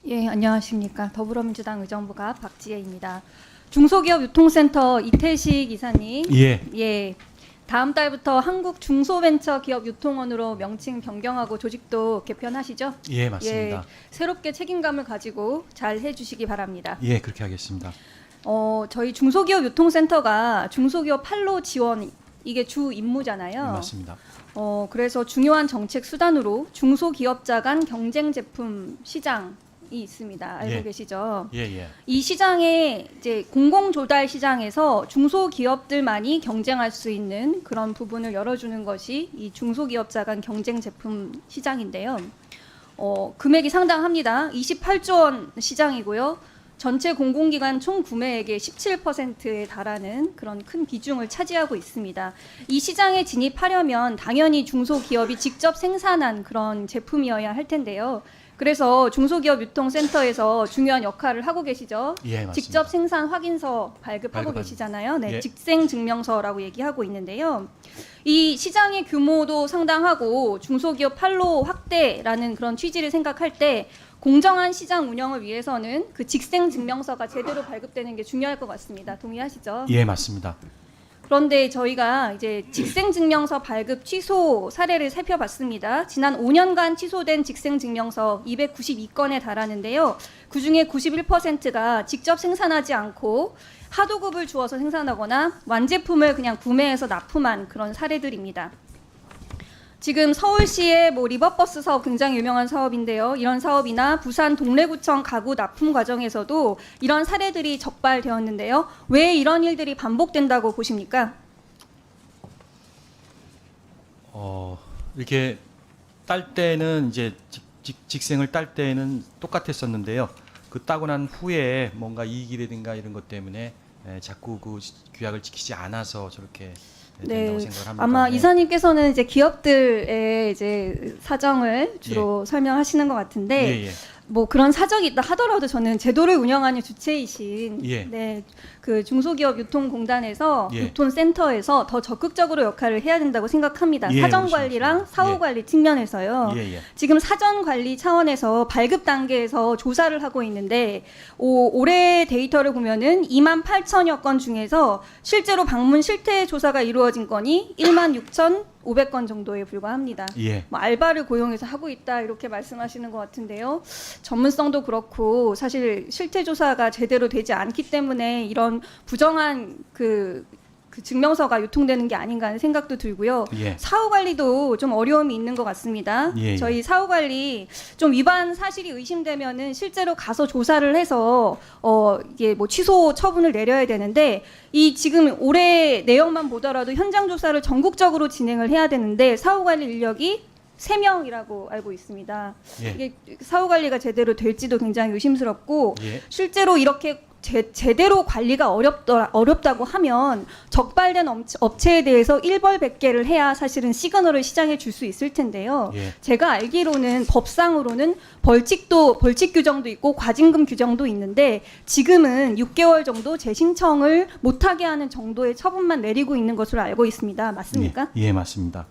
예, 안녕하십니까. 더불어민주당 의정부가 박지혜입니다. 중소기업 유통센터 이태식 이사님. 예. 다음 달부터 한국 중소벤처기업유통원으로 명칭 변경하고 조직도 개편하시죠? 예, 맞습니다. 예, 새롭게 책임감을 가지고 잘 해주시기 바랍니다. 예, 그렇게 하겠습니다. 저희 중소기업 유통센터가 중소기업 판로 지원 이게 주 임무잖아요. 맞습니다. 그래서 중요한 정책 수단으로 중소기업자 간 경쟁 제품 시장이 있습니다. 알고 예. 계시죠? 예. 이 시장에 이제 공공 조달 시장에서 중소기업들만이 경쟁할 수 있는 그런 부분을 열어주는 것이 이 중소기업자 간 경쟁 제품 시장인데요. 금액이 상당합니다. 28조 원 시장이고요. 전체 공공기관 총 구매액의 17%에 달하는 그런 큰 비중을 차지하고 있습니다. 이 시장에 진입하려면 당연히 중소기업이 직접 생산한 그런 제품이어야 할 텐데요. 그래서 중소기업 유통센터에서 중요한 역할을 하고 계시죠. 예, 맞습니다. 직접 생산 확인서 발급하고 발급하는. 계시잖아요. 네, 예. 직생증명서라고 얘기하고 있는데요. 이 시장의 규모도 상당하고 중소기업 판로 확대라는 그런 취지를 생각할 때 공정한 시장 운영을 위해서는 그 직생증명서가 제대로 발급되는 게 중요할 것 같습니다. 동의하시죠? 예, 맞습니다. 그런데 저희가 이제 직생증명서 발급 취소 사례를 살펴봤습니다. 지난 5년간 취소된 직생증명서 292건에 달하는데요. 그중에 91%가 직접 생산하지 않고 하도급을 주어서 생산하거나 완제품을 그냥 구매해서 납품한 그런 사례들입니다. 지금 서울시의 리버버스 사업 굉장히 유명한 사업인데요. 이런 사업이나 부산 동래구청 가구 납품 과정에서도 이런 사례들이 적발되었는데요. 왜 이런 일들이 반복된다고 보십니까? 이렇게 딸 때는 이제 직생을 딸 때는 똑같았었는데요. 그 따고 난 후에 뭔가 이익이라든가 이런 것 때문에 자꾸 그 규약을 지키지 않아서 저렇게 된다고 생각을 합니다. 아마 네. 이사님께서는 이제 기업들의 이제 사정을 주로 설명하시는 것 같은데 예. 그런 사정이 있다 하더라도 저는 제도를 운영하는 주체이신 예. 그 중소기업 유통공단에서 예. 유통센터에서 더 적극적으로 역할을 해야 된다고 생각합니다. 예, 사정 관리랑 그렇습니다. 사후 관리 측면에서요. 예. 지금 사전 관리 차원에서 발급 단계에서 조사를 하고 있는데 올해 데이터를 보면은 28,000여 건 중에서 실제로 방문 실태 조사가 이루어진 건이 16,500건 정도에 불과합니다. 예. 알바를 고용해서 하고 있다 이렇게 말씀하시는 것 같은데요. 전문성도 그렇고 사실 실태 조사가 제대로 되지 않기 때문에 이런 부정한 그 증명서가 유통되는 게 아닌가 하는 생각도 들고요. 예. 사후 관리도 좀 어려움이 있는 것 같습니다. 예. 저희 사후 관리 좀 위반 사실이 의심되면은 실제로 가서 조사를 해서 이게 취소 처분을 내려야 되는데 이 지금 올해 내용만 보더라도 현장 조사를 전국적으로 진행을 해야 되는데 사후 관리 인력이 3명이라고 알고 있습니다. 예. 이게 사후 관리가 제대로 될지도 굉장히 의심스럽고 예. 실제로 이렇게 제대로 관리가 어렵다고 하면 적발된 업체에 대해서 일벌백계를 해야 사실은 시그널을 시장에 줄 수 있을 텐데요. 예. 제가 알기로는 법상으로는 벌칙 규정도 있고 과징금 규정도 있는데 지금은 6개월 정도 재신청을 못하게 하는 정도의 처분만 내리고 있는 것으로 알고 있습니다. 맞습니까? 예, 맞습니다.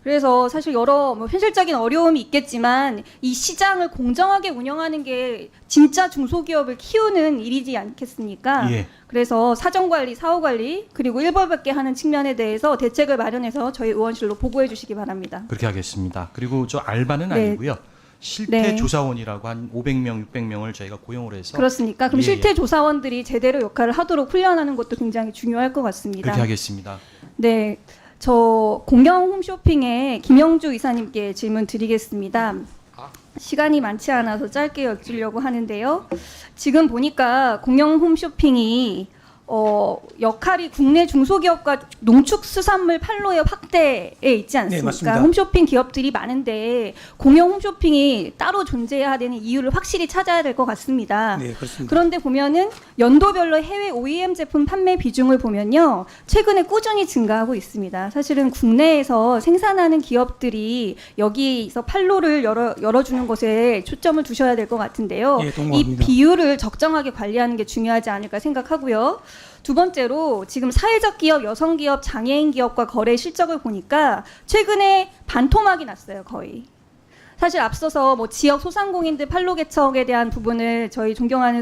그래서 사실 여러 현실적인 어려움이 있겠지만 이 시장을 공정하게 운영하는 게 진짜 중소기업을 키우는 일이지 않겠습니까? 예. 그래서 사정관리, 사후관리 그리고 일벌백계 하는 측면에 대해서 대책을 마련해서 저희 의원실로 보고해 주시기 바랍니다. 그렇게 하겠습니다. 그리고 저 알바는 네. 아니고요. 실태 조사원이라고 한 500명, 600명을 저희가 고용을 해서 그렇습니까? 그럼 예. 실태 조사원들이 제대로 역할을 하도록 훈련하는 것도 굉장히 중요할 것 같습니다. 그렇게 하겠습니다. 네, 저 공영 홈쇼핑의 김영주 이사님께 질문 드리겠습니다. 시간이 많지 않아서 짧게 여쭈려고 하는데요. 지금 보니까 공영 홈쇼핑이 역할이 국내 중소기업과 농축수산물 판로의 확대에 있지 않습니까? 네, 맞습니다. 홈쇼핑 기업들이 많은데 공영 홈쇼핑이 따로 존재해야 되는 이유를 확실히 찾아야 될 것 같습니다. 네, 그렇습니다. 그런데 보면은 연도별로 해외 OEM 제품 판매 비중을 보면요, 최근에 꾸준히 증가하고 있습니다. 사실은 국내에서 생산하는 기업들이 여기서 판로를 열어주는 것에 초점을 두셔야 될 것 같은데요. 예, 동의합니다. 이 비율을 적정하게 관리하는 게 중요하지 않을까 생각하고요. 두 번째로 지금 사회적 기업, 여성 기업, 장애인 기업과 거래 실적을 보니까 최근에 반토막이 났어요, 거의. 사실 앞서서 뭐 지역 소상공인들 판로 개척에 대한 부분을 저희 존경하는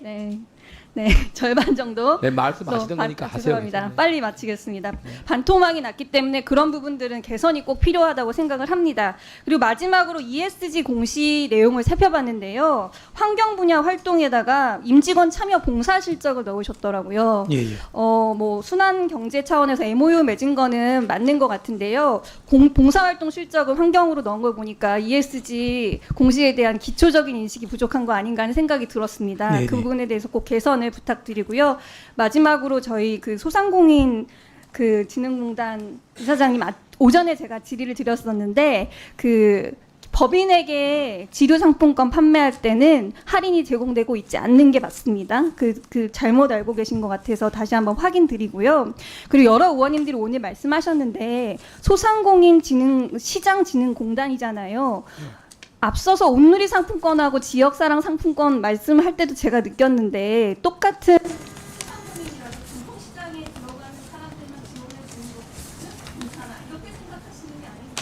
네, 절반 정도. 네, 말씀하시던 거니까 하세요. 죄송합니다. 빨리 마치겠습니다. 반토막이 났기 때문에 그런 부분들은 개선이 꼭 필요하다고 생각을 합니다. 그리고 마지막으로 ESG 공시 내용을 살펴봤는데요. 환경 분야 활동에다가 임직원 참여 봉사 실적을 넣으셨더라고요. 예, 예. 뭐 순환 경제 차원에서 MOU 맺은 거는 맞는 것 같은데요. 봉사활동 실적을 환경으로 넣은 걸 보니까 ESG 공시에 대한 기초적인 인식이 부족한 거 아닌가 하는 생각이 들었습니다. 네네. 그 부분에 대해서 꼭 개선을 부탁드리고요. 마지막으로 저희 그 소상공인 그 진흥공단 이사장님 오전에 제가 질의를 드렸었는데 그 법인에게 지류 상품권 판매할 때는 할인이 제공되고 있지 않는 게 맞습니다. 그 잘못 알고 계신 것 같아서 다시 한번 확인드리고요. 그리고 여러 의원님들이 오늘 말씀하셨는데 소상공인 시장 진흥 공단이잖아요. 앞서서 온누리 상품권하고 지역사랑 상품권 말씀할 때도 제가 느꼈는데 똑같은 소상공인이라서 중소시장에 들어가는 사람들만 지원해 주는 것은 괜찮아 이렇게 생각하시는 게 아닌가.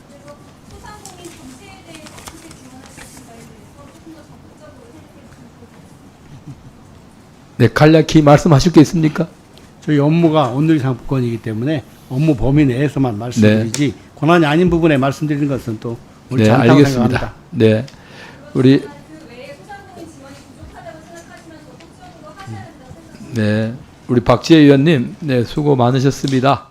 그래서 소상공인 전체에 대해서 어떻게 지원할 것인가에 대해서 조금 더 적극적으로 생각해 주시면 좋을 것 같습니다. 네, 간략히 말씀하실 게 있습니까? 저희 업무가 온누리 상품권이기 때문에 업무 범위 내에서만 말씀드리지 권한이 아닌 부분에 말씀드리는 것은 또 옳지 네, 않다고 알겠습니다. 생각합니다. 네, 우리 그 외에 소상공인 지원이 부족하다고 생각하시면 적극적으로 하셔야 된다고 생각합니다. 네, 우리 박지혜 의원님, 네, 수고 많으셨습니다.